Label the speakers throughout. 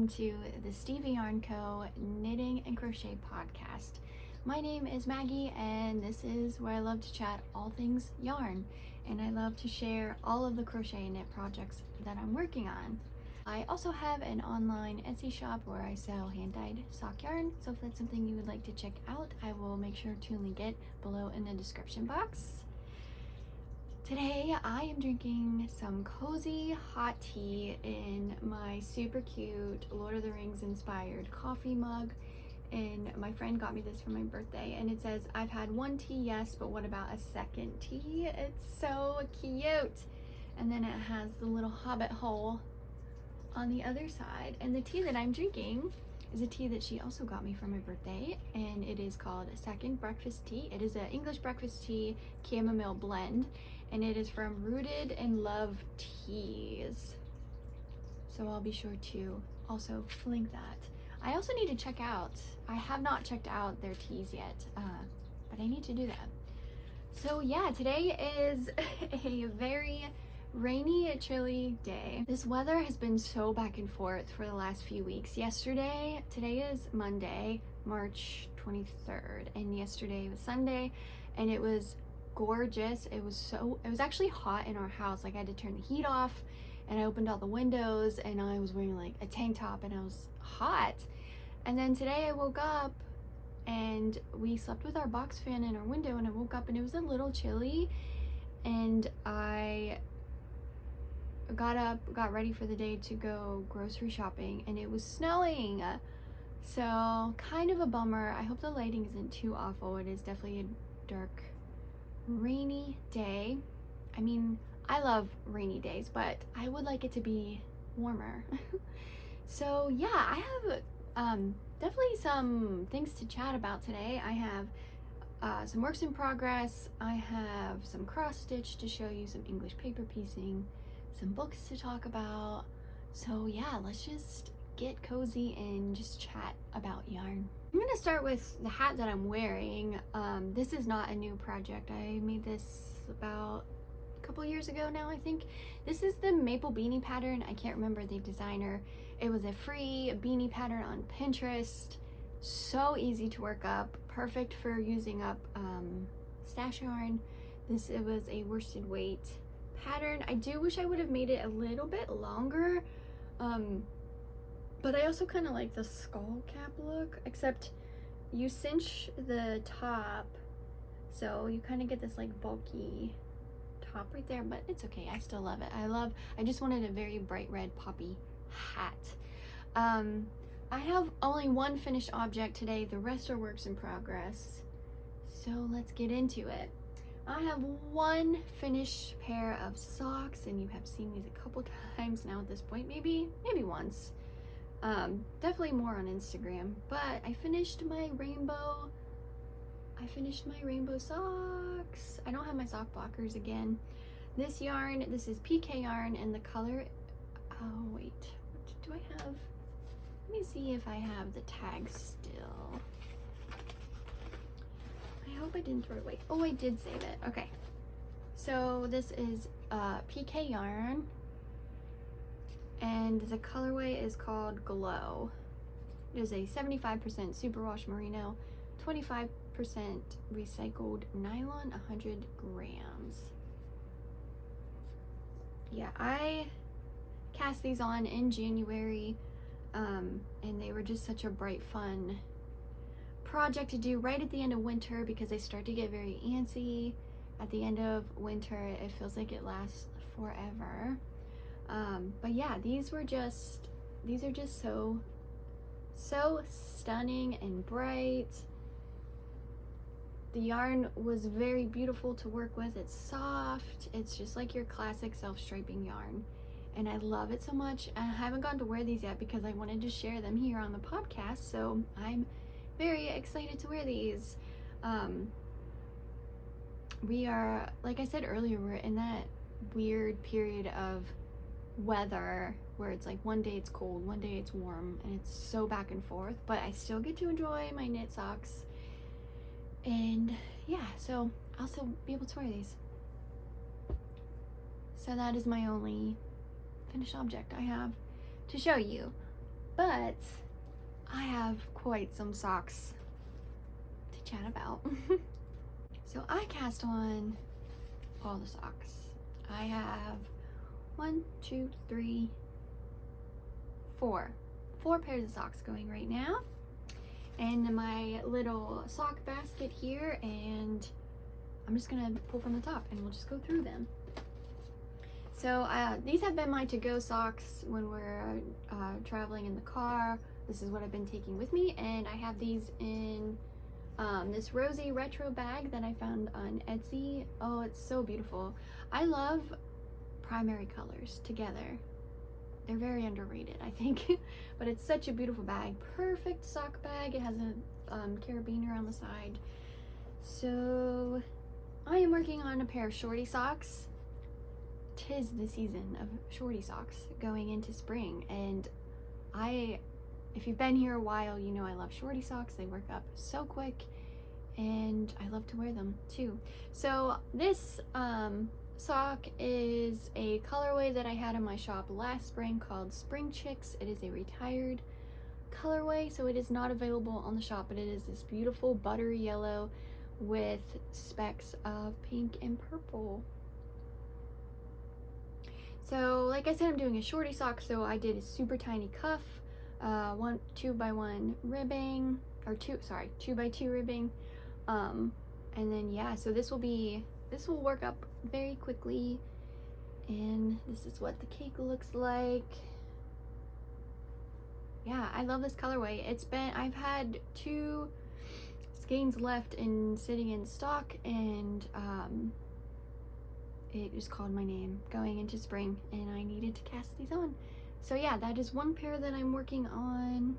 Speaker 1: welcome to the Stevie Yarn Co. Knitting and Crochet Podcast. My name is Maggie, and this is where I love to chat all things yarn, and I love to share all of the crochet and knit projects that I'm working on. I also have an online Etsy shop where I sell hand-dyed sock yarn, so if that's something you would like to check out, I will make sure to link it below in the description box. Today I am drinking some cozy hot tea in my super cute Lord of the Rings inspired coffee mug, and my friend got me this for my birthday, and it says, "I've had one tea, yes, but what about a second tea?" It's so cute. And then it has the little hobbit hole on the other side, and the tea that I'm drinking is a tea that she also got me for my birthday, and it is called Second Breakfast Tea. It is an English breakfast tea chamomile blend, and it is from Rooted in Love Teas. So I'll be sure to also link that. I also need to check out, I have not checked out their teas yet, but I need to do that. So yeah, today is a very rainy, chilly day. This weather has been so back and forth for the last few weeks. Today is Monday, March 23rd, and yesterday was Sunday, and it was gorgeous. It was actually hot in our house. Like, I had to turn the heat off, and I opened all the windows, and I was wearing like a tank top, and I was hot. And then today I woke up, and we slept with our box fan in our window, and I woke up and it was a little chilly, and I got up, got ready for the day to go grocery shopping, and it was snowing. So kind of a bummer. I hope the lighting isn't too awful. It is definitely a dark, rainy day. I mean, I love rainy days, but I would like it to be warmer. So yeah, I have definitely some things to chat about today. I have some works in progress. I have some cross stitch to show you, some English paper piecing, some books to talk about. So yeah, let's just get cozy and just chat about yarn. I'm gonna start with the hat that I'm wearing. This is not a new project. I made this about a couple years ago now, I think. This is the maple beanie pattern. I can't remember the designer. It was a free beanie pattern on Pinterest. So easy to work up, perfect for using up stash yarn. It was a worsted weight pattern. I do wish I would have made it a little bit longer, but I also kind of like the skull cap look, except you cinch the top, so you kind of get this like bulky top right there, but it's okay. I still love it. I just wanted a very bright red poppy hat. I have only one finished object today. The rest are works in progress. So let's get into it. I have one finished pair of socks, and you have seen these a couple times now at this point, maybe once. Definitely more on Instagram, but I finished my rainbow socks. I don't have my sock blockers again. This yarn, this is PK yarn, and the color, oh wait, what do I have? Let me see if I have the tag still. I hope I didn't throw it away. Oh, I did save it. Okay. So this is PK yarn, and the colorway is called Glow. It is a 75% superwash merino, 25% recycled nylon, 100 grams. Yeah, I cast these on in January, and they were just such a bright, fun project to do right at the end of winter, because they start to get very antsy at the end of winter. It feels like it lasts forever. But yeah, these are just so stunning and bright. The yarn was very beautiful to work with. It's soft. It's just like your classic self-striping yarn, and I love it so much. I haven't gotten to wear these yet because I wanted to share them here on the podcast, so I'm very excited to wear these. We are, like I said earlier, we're in that weird period of weather where it's like one day it's cold, one day it's warm, and it's so back and forth, but I still get to enjoy my knit socks. And yeah, so I'll still be able to wear these. So that is my only finished object I have to show you. but I have quite some socks to chat about. So I cast on all the socks. I have 1, 2, 3, 4 pairs of socks going right now, and my little sock basket here, and I'm just gonna pull from the top and we'll just go through them. So these have been my to-go socks when we're traveling in the car. This is what I've been taking with me, and I have these in this rosy retro bag that I found on Etsy. Oh, it's so beautiful. I love primary colors together. They're very underrated, I think. But it's such a beautiful bag. Perfect sock bag. It has a carabiner on the side. So I am working on a pair of shorty socks. 'Tis the season of shorty socks going into spring, and if you've been here a while, you know I love shorty socks. They work up so quick, and I love to wear them too. So this sock is a colorway that I had in my shop last spring called Spring Chicks. It is a retired colorway, so it is not available on the shop, but it is this beautiful buttery yellow with specks of pink and purple. So like I said, I'm doing a shorty sock, so I did a super tiny cuff, 2x1 ribbing, or 2x2 ribbing, and then yeah, so this will work up very quickly, and this is what the cake looks like. Yeah, I love this colorway. I've had 2 skeins left and sitting in stock, and it just called my name going into spring, and I needed to cast these on. So yeah, that is one pair that I'm working on.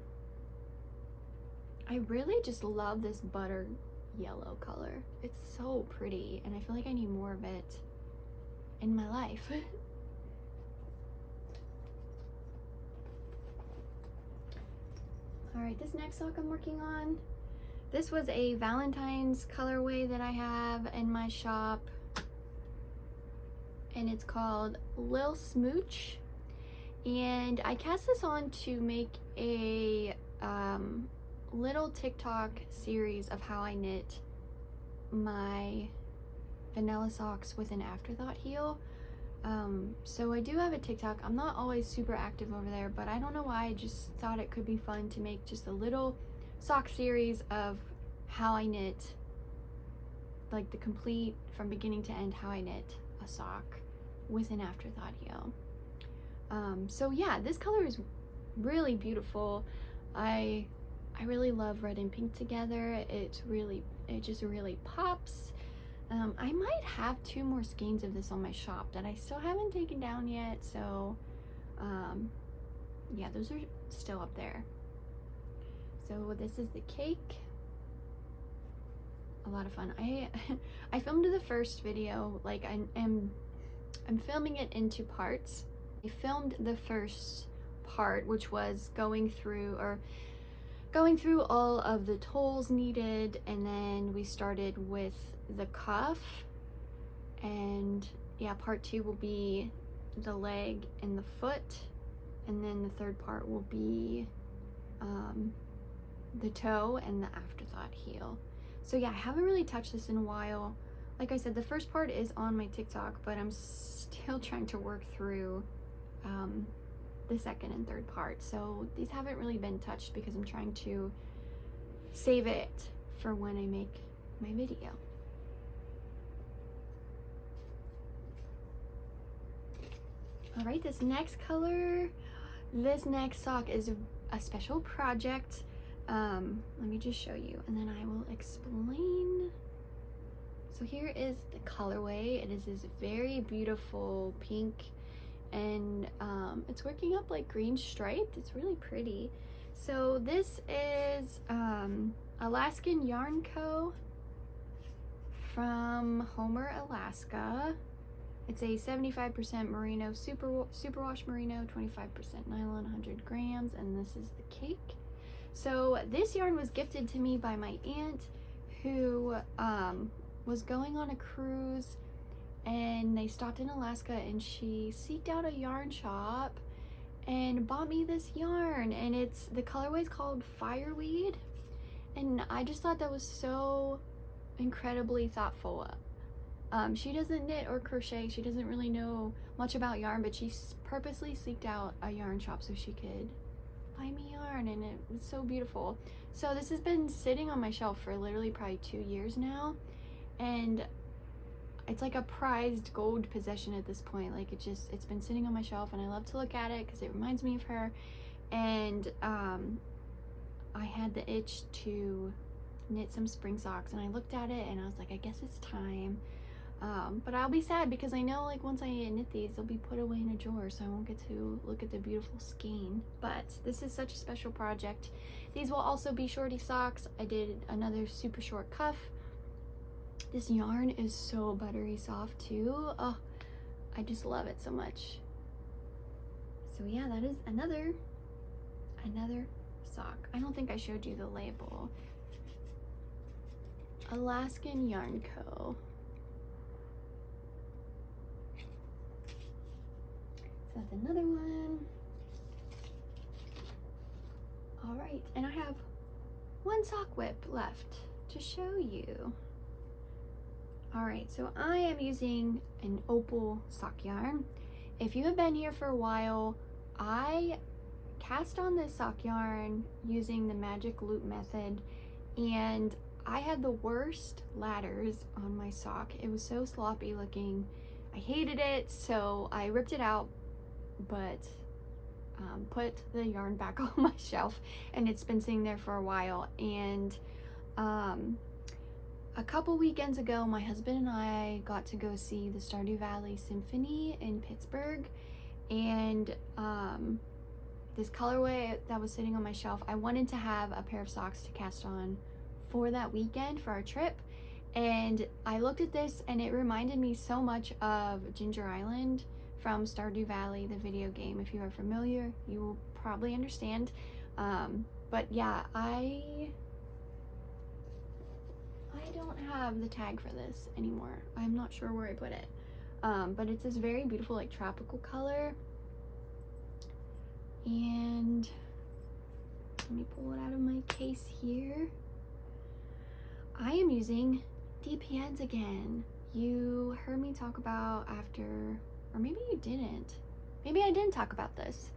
Speaker 1: I really just love this butter yellow color. It's so pretty, and I feel like I need more of it in my life. All right, this next sock I'm working on, this was a Valentine's colorway that I have in my shop, and it's called Lil Smooch, and I cast this on to make a little TikTok series of how I knit my vanilla socks with an afterthought heel. So I do have a TikTok. I'm not always super active over there, but I don't know why. I just thought it could be fun to make just a little sock series of how I knit, like the complete from beginning to end, how I knit a sock with an afterthought heel. So yeah, this color is really beautiful. I really love red and pink together. It just really pops. I might have 2 more skeins of this on my shop that I still haven't taken down yet, so yeah, those are still up there. So this is the cake. A lot of fun. I filmed the first video, like I'm filming it into parts. I filmed the first part, which was going through all of the tolls needed, and then we started with the cuff, and yeah, part 2 will be the leg and the foot, and then the third part will be the toe and the afterthought heel. So yeah, I haven't really touched this in a while. Like I said, the first part is on my TikTok, but I'm still trying to work through the second and third part. So these haven't really been touched because I'm trying to save it for when I make my video. All right, this next sock is a special project. Let me just show you, and then I will explain. So here is the colorway. It is this very beautiful pink, and it's working up like green striped. It's really pretty. So this is Alaskan Yarn Co. from Homer, Alaska. It's a 75% merino superwash merino, 25% nylon, 100 grams, and this is the cake. So this yarn was gifted to me by my aunt, who was going on a cruise, and they stopped in Alaska, and she seeked out a yarn shop, and bought me this yarn, and the colorway is called Fireweed, and I just thought that was so incredibly thoughtful. She doesn't knit or crochet, she doesn't really know much about yarn, but she purposely seeked out a yarn shop so she could buy me yarn, and it was so beautiful. So this has been sitting on my shelf for literally probably 2 years now, and it's like a prized gold possession at this point. Like it's been sitting on my shelf, and I love to look at it because it reminds me of her. And I had the itch to knit some spring socks, and I looked at it and I was like, I guess it's time. But I'll be sad because I know like once I knit these, they'll be put away in a drawer, so I won't get to look at the beautiful skein. But this is such a special project. These will also be shorty socks. I did another super short cuff. This yarn is so buttery soft too. Oh, I just love it so much. So yeah, that is another sock. I don't think I showed you the label. Alaskan Yarn Co. So that's another one. All right, and I have one sock whip left to show you. All right, so I am using an opal sock yarn. If you have been here for a while, I cast on this sock yarn using the magic loop method, and I had the worst ladders on my sock. It was so sloppy looking. I hated it, so I ripped it out, but put the yarn back on my shelf, and it's been sitting there for a while. And a couple weekends ago, my husband and I got to go see the Stardew Valley Symphony in Pittsburgh, and this colorway that was sitting on my shelf, I wanted to have a pair of socks to cast on for that weekend for our trip, and I looked at this and it reminded me so much of Ginger Island from Stardew Valley, the video game. If you are familiar, you will probably understand. But yeah, I don't have the tag for this anymore. I'm not sure where I put it. But it's this very beautiful like tropical color. And let me pull it out of my case here. I am using DPNs again. You heard me talk about or maybe you didn't. Maybe I didn't talk about this.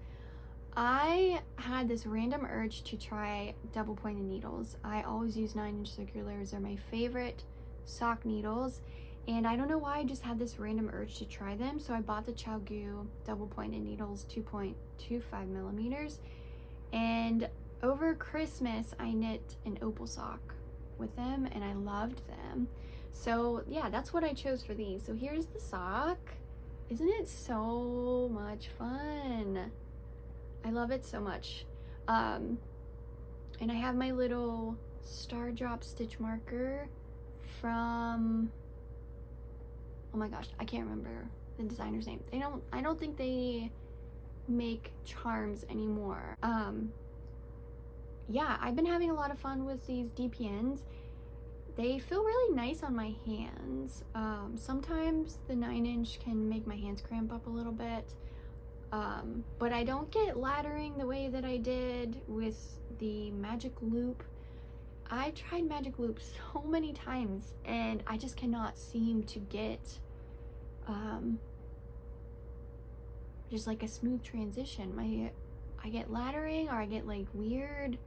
Speaker 1: I had this random urge to try double pointed needles. I always use 9-inch circulars. They're my favorite sock needles. And I don't know why, I just had this random urge to try them. So I bought the ChiaoGoo double pointed needles, 2.25 millimeters. And over Christmas, I knit an opal sock with them, and I loved them. So yeah, that's what I chose for these. So here's the sock. Isn't it so much fun? I love it so much. And I have my little star drop stitch marker from, oh my gosh, I can't remember the designer's name. I don't think they make charms anymore. Yeah, I've been having a lot of fun with these DPNs. They feel really nice on my hands. Sometimes the 9-inch can make my hands cramp up a little bit. But I don't get laddering the way that I did with the magic loop. I tried magic loop so many times, and I just cannot seem to get just like a smooth transition. I get laddering, or I get like weird.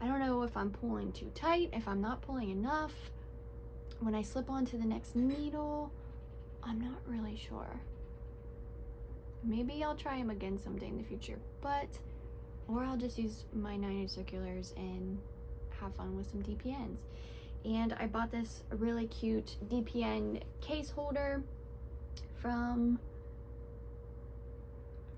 Speaker 1: I don't know if I'm pulling too tight, if I'm not pulling enough. When I slip onto the next needle, I'm not really sure. Maybe I'll try them again someday in the future, or I'll just use my 9-inch circulars and have fun with some DPNs. And I bought this really cute DPN case holder from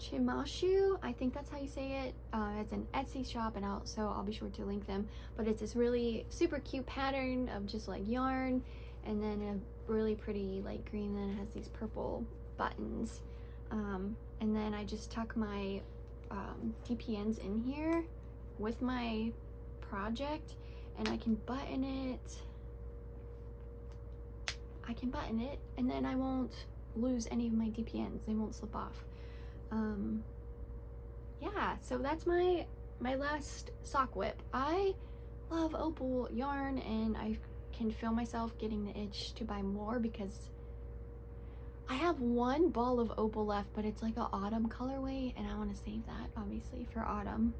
Speaker 1: Chimashu, I think that's how you say it. It's an Etsy shop, and I'll be sure to link them. But it's this really super cute pattern of just like yarn, and then a really pretty light green, then it has these purple buttons. And then I just tuck my DPNs in here with my project, and I can button it. And then I won't lose any of my DPNs. They won't slip off. yeah, so that's my last sock whip. I love opal yarn, and I can feel myself getting the itch to buy more because I have one ball of opal left, but it's like an autumn colorway, and I want to save that obviously for autumn.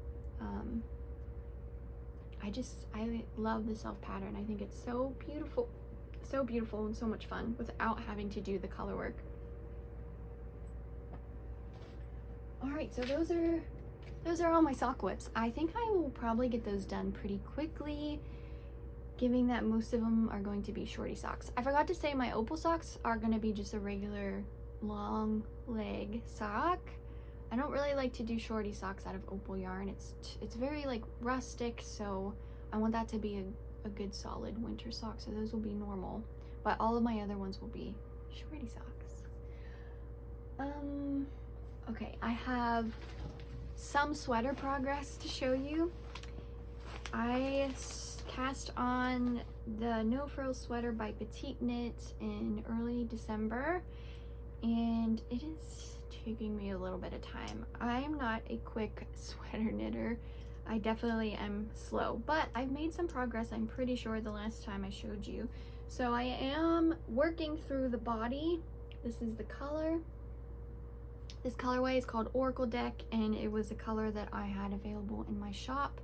Speaker 1: I love the self pattern. I think it's so beautiful and so much fun without having to do the color work. All right, so those are all my sock whips. I think I will probably get those done pretty quickly, given that most of them are going to be shorty socks. I forgot to say my opal socks are going to be just a regular long leg sock. I don't really like to do shorty socks out of opal yarn. It's very like rustic, so I want that to be a good solid winter sock, so those will be normal, but all of my other ones will be shorty socks. Okay, I have some sweater progress to show you. I cast on the No Frills sweater by Petite Knit in early December, and it is taking me a little bit of time. I'm not a quick sweater knitter. I definitely am slow, but I've made some progress. I'm pretty sure the last time I showed you. So I am working through the body. This is the color. This colorway is called Oracle Deck, and it was a color that I had available in my shop.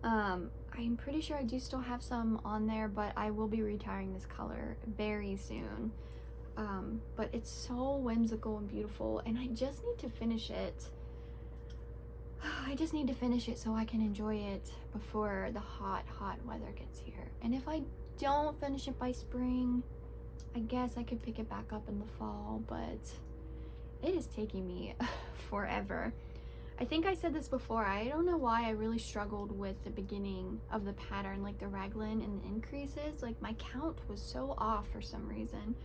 Speaker 1: I'm pretty sure I do still have some on there, but I will be retiring this color very soon. But it's so whimsical and beautiful, and I just need to finish it. I just need to finish it so I can enjoy it before the hot weather gets here. And if I don't finish it by spring, I guess I could pick it back up in the fall, but it is taking me forever. I think I said this before, I don't know why I really struggled with the beginning of the pattern, like the raglan and the increases. Like my count was so off for some reason.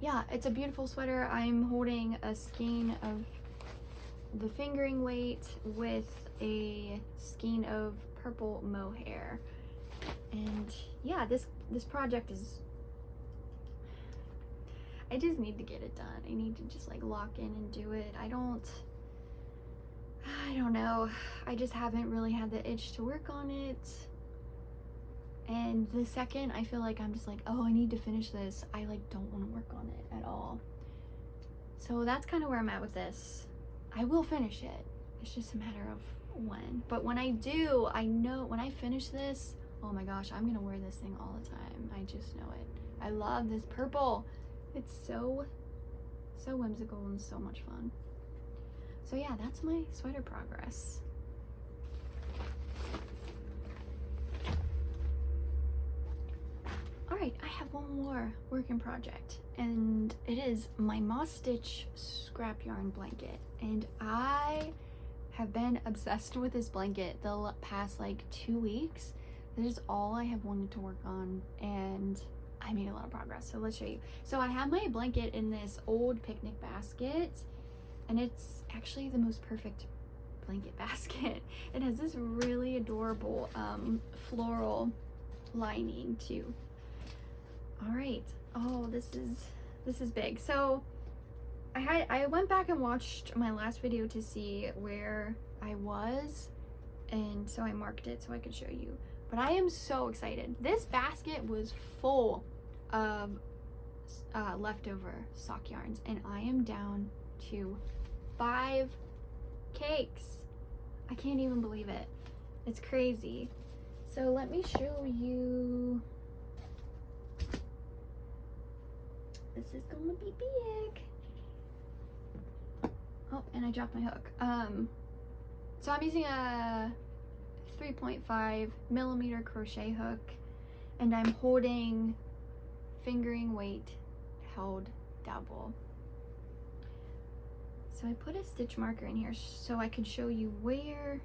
Speaker 1: Yeah, it's a beautiful sweater. I'm holding a skein of the fingering weight with a skein of purple mohair. And yeah, this project is, I just need to get it done. I need to just like lock in and do it. I don't know. I just haven't really had the itch to work on it. And the second I feel like I'm just like, oh, I need to finish this, I like don't want to work on it at all. So that's kind of where I'm at with this. I will finish it. It's just a matter of when. But when I do, I know when I finish this, oh my gosh, I'm gonna wear this thing all the time. I just know it. I love this purple. It's so whimsical and so much fun. So yeah, that's my sweater progress. All right, I have one more working project, and it is my Moss Stitch scrap yarn blanket. And I have been obsessed with this blanket the past like 2 weeks. This is all I have wanted to work on, and I made a lot of progress, so let's show you. So I have my blanket in this old picnic basket, and it's actually the most perfect blanket basket. It has this really adorable floral lining too. All right, oh, this is big. So I went back and watched my last video to see where I was, and so I marked it so I could show you. But I am so excited. This basket was full of leftover sock yarns, and I am down to 5 cakes. I can't even believe it. It's crazy. So let me show you. This is gonna be big. Oh, and I dropped my hook. So I'm using a 3.5 millimeter crochet hook, and I'm holding fingering weight held double. So I put a stitch marker in here so I could show you where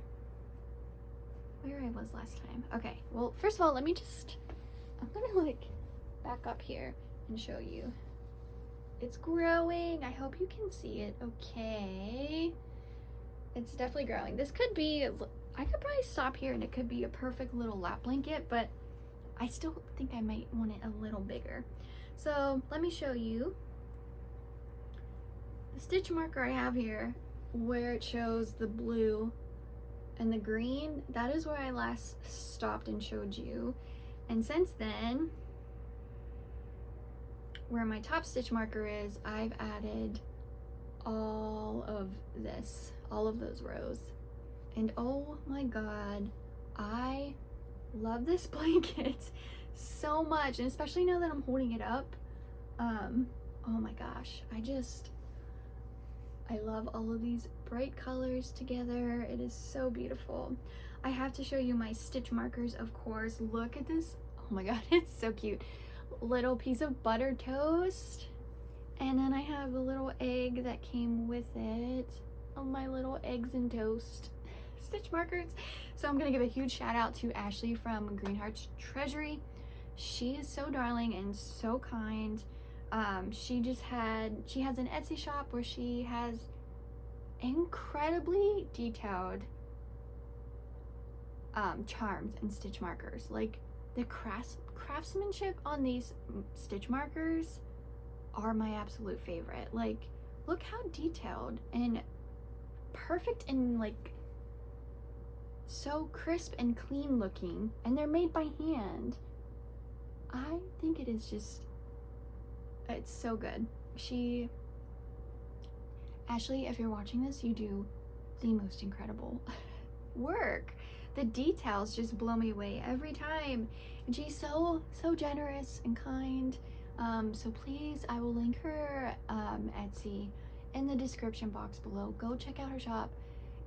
Speaker 1: I was last time. Okay, well, first of all, I'm gonna like back up here and show you. It's growing. I hope you can see it okay. It's definitely growing. This could be, I could probably stop here and it could be a perfect little lap blanket, but I still think I might want it a little bigger. So let me show you the stitch marker I have here where it shows the blue and the green. That is where I last stopped and showed you. And since then, where my top stitch marker is, I've added all of this, all of those rows. And oh my god, I love this blanket so much, and especially now that I'm holding it up. Oh my gosh, I love all of these bright colors together. It is so beautiful. I have to show you my stitch markers, of course. Look at this. Oh my god, it's so cute. Little piece of buttered toast, and then I have a little egg that came with it. Oh, my little eggs and toast stitch markers. So I'm gonna give a huge shout out to Ashley from Green Hearts Treasury. She is so darling and so kind. She has an Etsy shop where she has incredibly detailed charms and stitch markers. Like, the craftsmanship on these stitch markers are my absolute favorite. Like, look how detailed and perfect and like so crisp and clean looking, and they're made by hand. I think it is just, it's so good. Ashley, if you're watching this, you do the most incredible work. The details just blow me away every time, and she's so generous and kind. So please, I will link her Etsy in the description box below. Go check out her shop.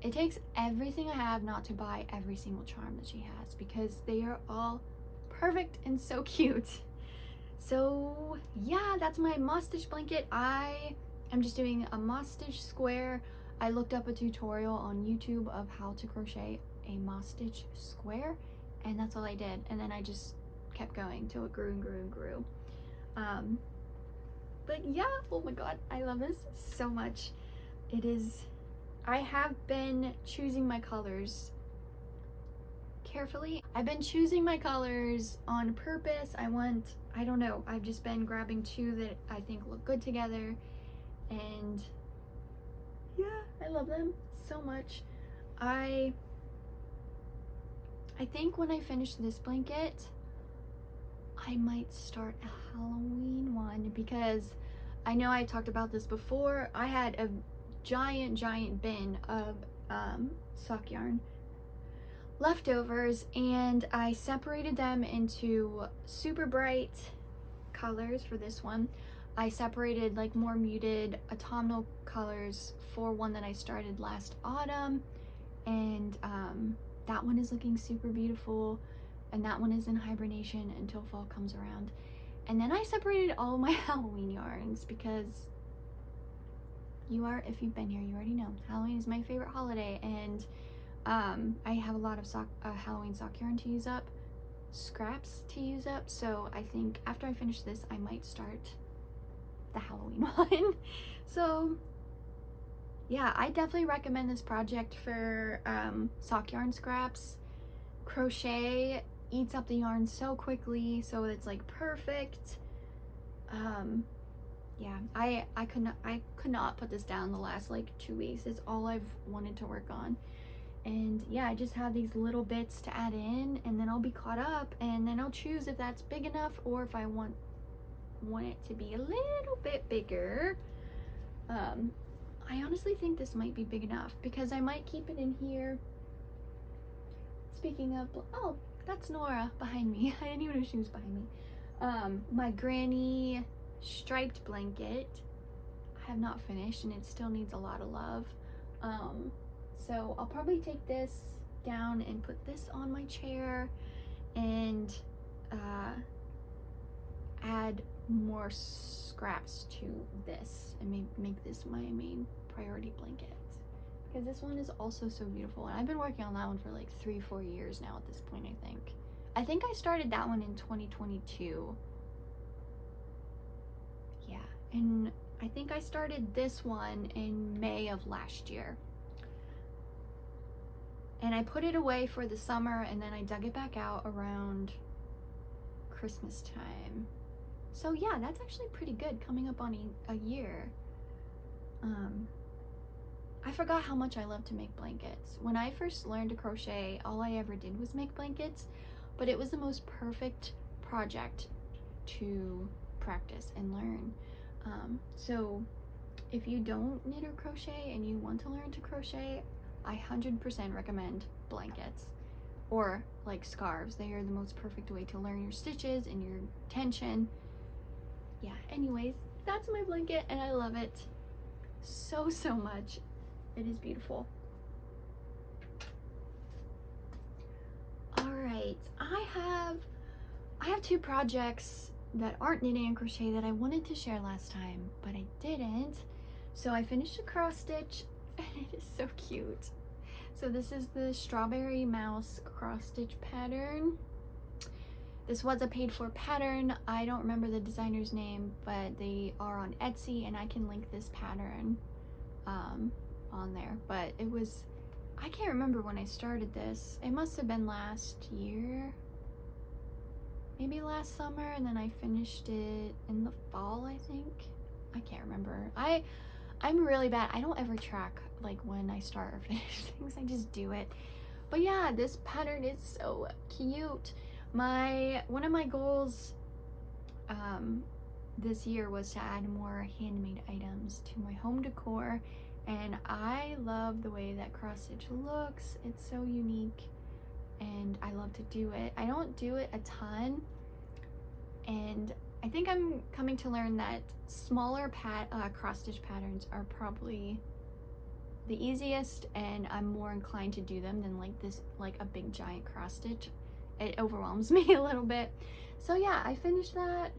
Speaker 1: It takes everything I have not to buy every single charm that she has, because they are all perfect and so cute. So yeah, that's my moss stitch blanket. I am just doing a moss stitch square. I looked up a tutorial on YouTube of how to crochet a moss stitch square, and that's all I did, and then I just kept going till it grew and grew and grew. But yeah, oh my god, I love this so much. I have been choosing my colors carefully. I've been choosing my colors on purpose. I don't know, I've just been grabbing two that I think look good together, and yeah, I love them so much. I think when I finish this blanket, I might start a Halloween one, because I know I talked about this before. I had a giant bin of sock yarn leftovers, and I separated them into super bright colors for this one. I separated like more muted autumnal colors for one that I started last autumn, and that one is looking super beautiful, and that one is in hibernation until fall comes around. And then I separated all my Halloween yarns, because if you've been here, you already know Halloween is my favorite holiday, and I have a lot of Halloween sock yarn to use up, scraps to use up. So I think after I finish this, I might start the Halloween one. So yeah, I definitely recommend this project for sock yarn scraps. Crochet eats up the yarn so quickly, so it's like perfect. Yeah, I could not put this down the last like 2 weeks. It's all I've wanted to work on. And yeah, I just have these little bits to add in, and then I'll be caught up, and then I'll choose if that's big enough or if I want it to be a little bit bigger. I honestly think this might be big enough, because I might keep it in here. Speaking of, oh, that's Nora behind me. I didn't even know she was behind me. My granny striped blanket, I have not finished, and it still needs a lot of love. So I'll probably take this down and put this on my chair, and add more scraps to this, and make this my main priority blanket, because this one is also so beautiful, and I've been working on that one for like 3-4 years now at this point. I think I started that one in 2022. Yeah, and I think I started this one in May of last year, and I put it away for the summer, and then I dug it back out around Christmas time. So yeah, that's actually pretty good, coming up on a year. I forgot how much I love to make blankets. When I first learned to crochet, all I ever did was make blankets, but it was the most perfect project to practice and learn. So if you don't knit or crochet and you want to learn to crochet, I 100% recommend blankets or like scarves. They are the most perfect way to learn your stitches and your tension. Yeah, anyways, that's my blanket and I love it so much. It is beautiful. All right, I have two projects that aren't knitting and crochet that I wanted to share last time, but I didn't. So I finished a cross stitch and it is so cute. So this is the Strawberry Mouse cross stitch pattern. This was a paid for pattern. I don't remember the designer's name, but they are on Etsy and I can link this pattern on there. But it was, I can't remember when I started this. It must have been last year, maybe last summer, and then I finished it in the fall, I think. I can't remember. I'm really bad. I don't ever track like when I start or finish things. I just do it. But yeah, this pattern is so cute. One of my goals this year was to add more handmade items to my home decor, and I love the way that cross stitch looks. It's so unique and I love to do it. I don't do it a ton, and I think I'm coming to learn that smaller cross stitch patterns are probably the easiest, and I'm more inclined to do them than like this, like a big giant cross stitch. It overwhelms me a little bit. So yeah, I finished that.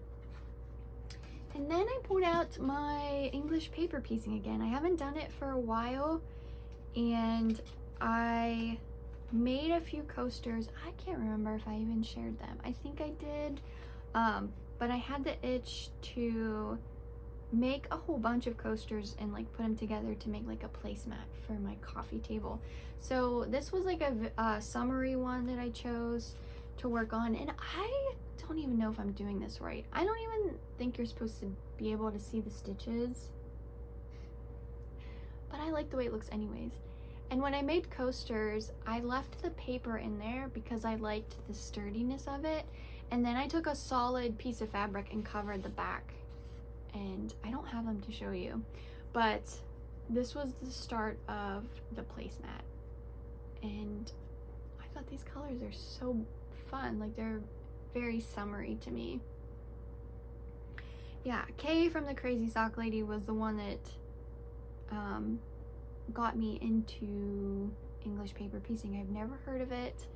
Speaker 1: And then I pulled out my English paper piecing again. I haven't done it for a while, and I made a few coasters. I can't remember if I even shared them. I think I did, but I had the itch to make a whole bunch of coasters and like put them together to make like a placemat for my coffee table. So this was like a summary one that I chose to work on, and I don't even know if I'm doing this right. I don't even think you're supposed to be able to see the stitches, but I like the way it looks anyways. And when I made coasters, I left the paper in there because I liked the sturdiness of it, and then I took a solid piece of fabric and covered the back, and I don't have them to show you, but this was the start of the placemat. And I thought these colors are so fun, like they're very summery to me. Yeah, Kay from the Crazy Sock Lady was the one that got me into English paper piecing. I've never heard of it,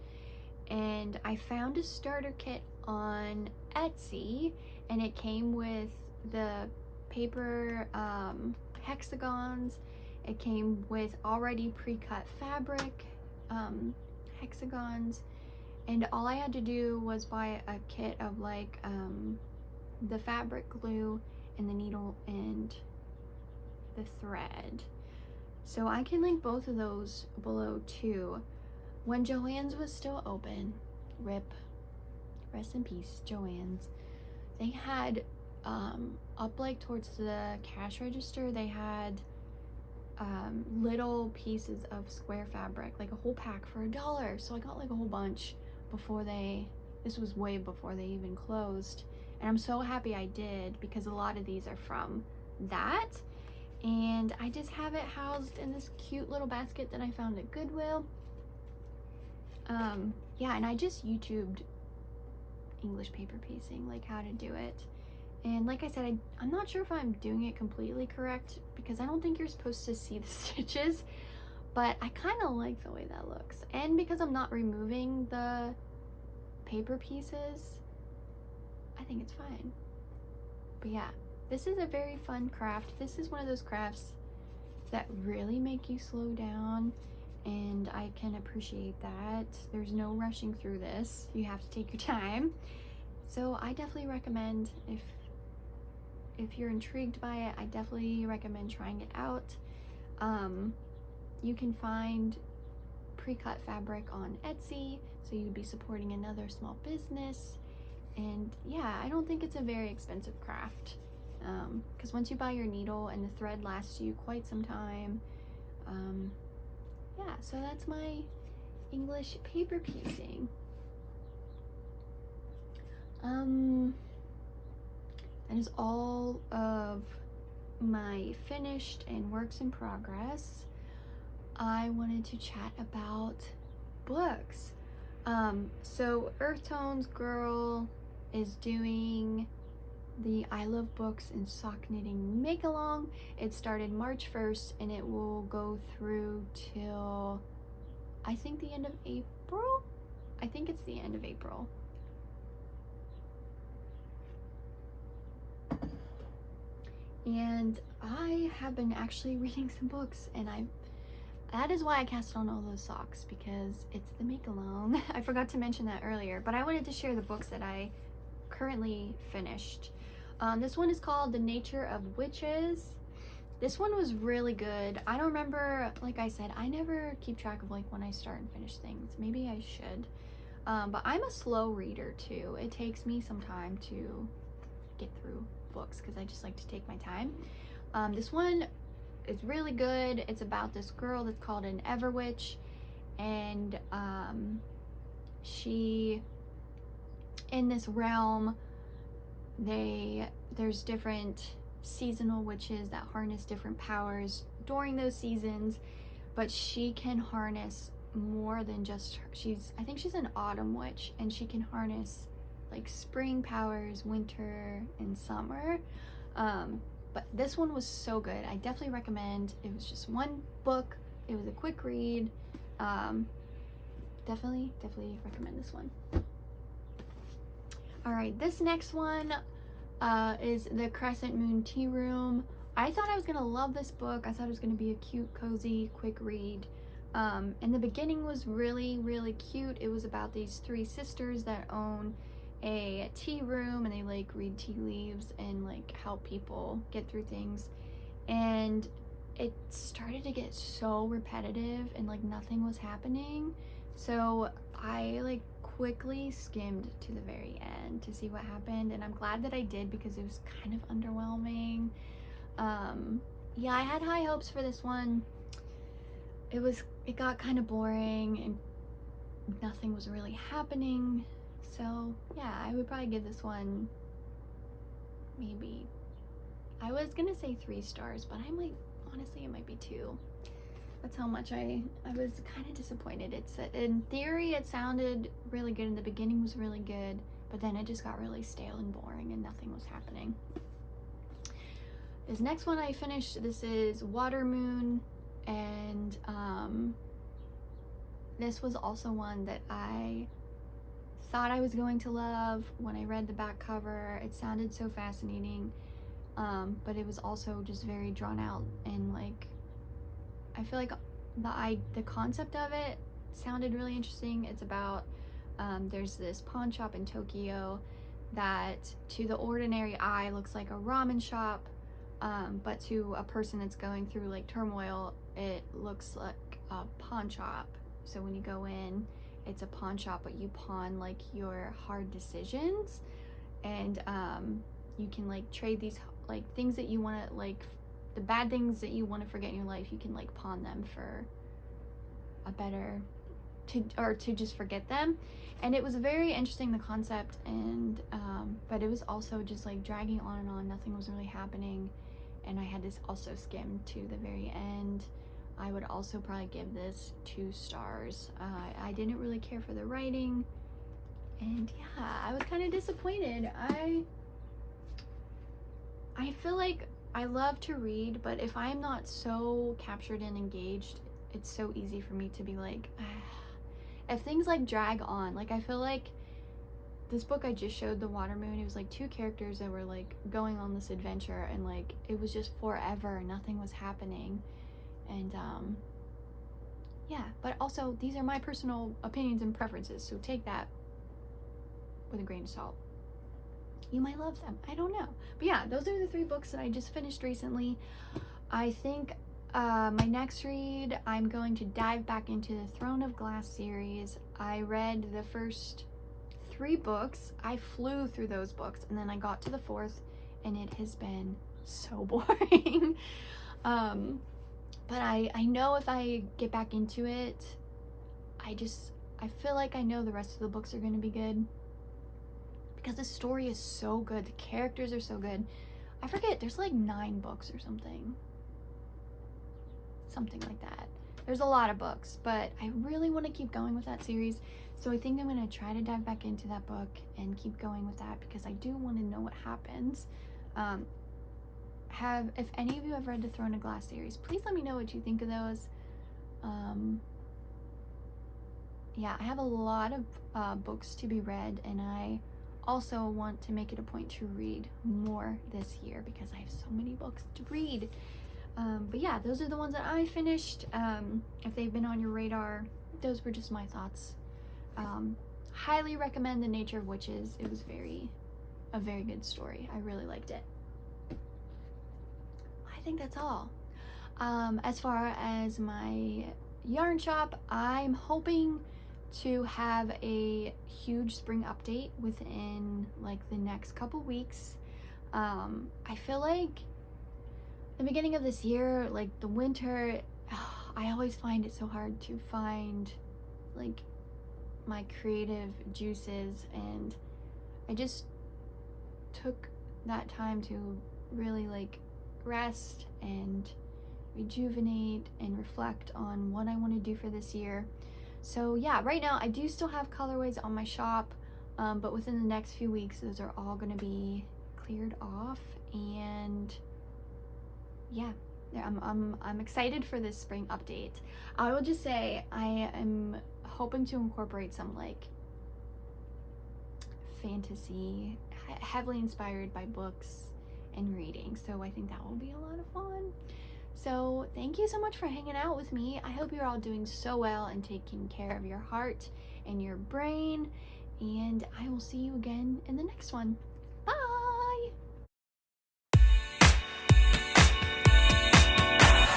Speaker 1: and I found a starter kit on Etsy, and it came with the paper hexagons. It came with already pre-cut fabric hexagons, and all I had to do was buy a kit of like the fabric glue and the needle and the thread. So I can link both of those below too. When Joann's was still open, rest in peace, Joann's, they had up like towards the cash register, they had little pieces of square fabric, like a whole pack for $1. So I got like a whole bunch before this was way before they even closed, and I'm so happy I did, because a lot of these are from that. And I just have it housed in this cute little basket that I found at Goodwill. Yeah, and I just YouTubed English paper piecing, like how to do it. And like I said, I'm not sure if I'm doing it completely correct, because I don't think you're supposed to see the stitches, but I kind of like the way that looks. And because I'm not removing the paper pieces, I think it's fine. But yeah, this is a very fun craft. This is one of those crafts that really make you slow down, and I can appreciate that. There's no rushing through this. You have to take your time. So I definitely recommend, if you're intrigued by it, I definitely recommend trying it out. You can find pre-cut fabric on Etsy, so you'd be supporting another small business. And yeah, I don't think it's a very expensive craft, because once you buy your needle and the thread lasts you quite some time. Yeah, so that's my English paper piecing. That is all of my finished and works in progress. I wanted to chat about books. So Earth Tones Girl is doing the I Love Books and Sock Knitting Make Along. It started March 1st and it will go through till I think the end of April. I think it's the end of April. And I have been actually reading some books, and that is why I cast on all those socks, because it's the make along. I forgot to mention that earlier, but I wanted to share the books that I currently finished. This one is called The Nature of Witches. This one was really good. I don't remember, like I said, I never keep track of like when I start and finish things. Maybe I should. But I'm a slow reader too. It takes me some time to get through books because I just like to take my time. This one is really good. It's about this girl that's called an Everwitch, and she, in this realm, there's different seasonal witches that harness different powers during those seasons, but she can harness more than just I think she's an autumn witch, and she can harness like spring powers, winter and summer. But this one was so good. I definitely recommend. It was just one book. It was a quick read. Definitely recommend this one. All right, this next one is The Crescent Moon Tea Room. I thought I was gonna love this book. I thought it was gonna be a cute, cozy, quick read. And the beginning was really cute. It was about these three sisters that own a tea room, and they like read tea leaves and like help people get through things. And it started to get so repetitive and like nothing was happening, so I like quickly skimmed to the very end to see what happened, and I'm glad that I did because it was kind of underwhelming. Yeah, I had high hopes for this one. It got kind of boring and nothing was really happening. So yeah, I would probably give this one, maybe, I was gonna say 3 stars, but I might, honestly, it might be 2. That's how much I was kind of disappointed. In theory, it sounded really good, and the beginning was really good, but then it just got really stale and boring and nothing was happening. This next one I finished, this is Water Moon, and this was also one that I thought I was going to love. When I read the back cover, it sounded so fascinating, but it was also just very drawn out, and like I feel like the concept of it sounded really interesting. It's about there's this pawn shop in Tokyo that to the ordinary eye looks like a ramen shop, but to a person that's going through like turmoil, it looks like a pawn shop. So when you go in, it's a pawn shop, but you pawn like your hard decisions, and you can like trade these like things that you want to, like the bad things that you want to forget in your life, you can like pawn them for a better, to just forget them. And it was very interesting, the concept, and but it was also just like dragging on and on. Nothing was really happening, and I had to also skim to the very end. I would also probably give this 2 stars. I didn't really care for the writing, and yeah, I was kind of disappointed. I feel like I love to read, but if I'm not so captured and engaged, it's so easy for me to be like, if things like drag on. Like I feel like this book I just showed, The Water Moon, it was like 2 characters that were like going on this adventure, and like it was just forever, nothing was happening. And yeah, but also these are my personal opinions and preferences, so take that with a grain of salt. You might love them, I don't know. But yeah, those are the 3 books that I just finished recently. I think my next read, I'm going to dive back into the Throne of Glass series. I read the first 3 books. I flew through those books, and then I got to the 4th, and it has been so boring. But I know if I get back into it, I feel like I know the rest of the books are going to be good, because the story is so good. The characters are so good. I forget, there's like 9 books or something like that. There's a lot of books, but I really want to keep going with that series. So I think I'm going to try to dive back into that book and keep going with that, because I do want to know what happens. If any of you have read the Throne of Glass series, please let me know what you think of those. Yeah, I have a lot of books to be read, and I also want to make it a point to read more this year, because I have so many books to read. But yeah, those are the ones that I finished. If they've been on your radar, those were just my thoughts. Highly recommend The Nature of Witches. It was a very good story. I really liked it. I think that's all. As far as my yarn shop, I'm hoping to have a huge spring update within like the next couple weeks. I feel like the beginning of this year, like the winter, I always find it so hard to find like my creative juices, and I just took that time to really like rest and rejuvenate and reflect on what I want to do for this year. So yeah, right now I do still have colorways on my shop, but within the next few weeks those are all going to be cleared off, and yeah, I'm excited for this spring update. I will just say I am hoping to incorporate some like fantasy, heavily inspired by books and reading, so I think that will be a lot of fun. So thank you so much for hanging out with me. I hope you're all doing so well and taking care of your heart and your brain, and I will see you again in the next one.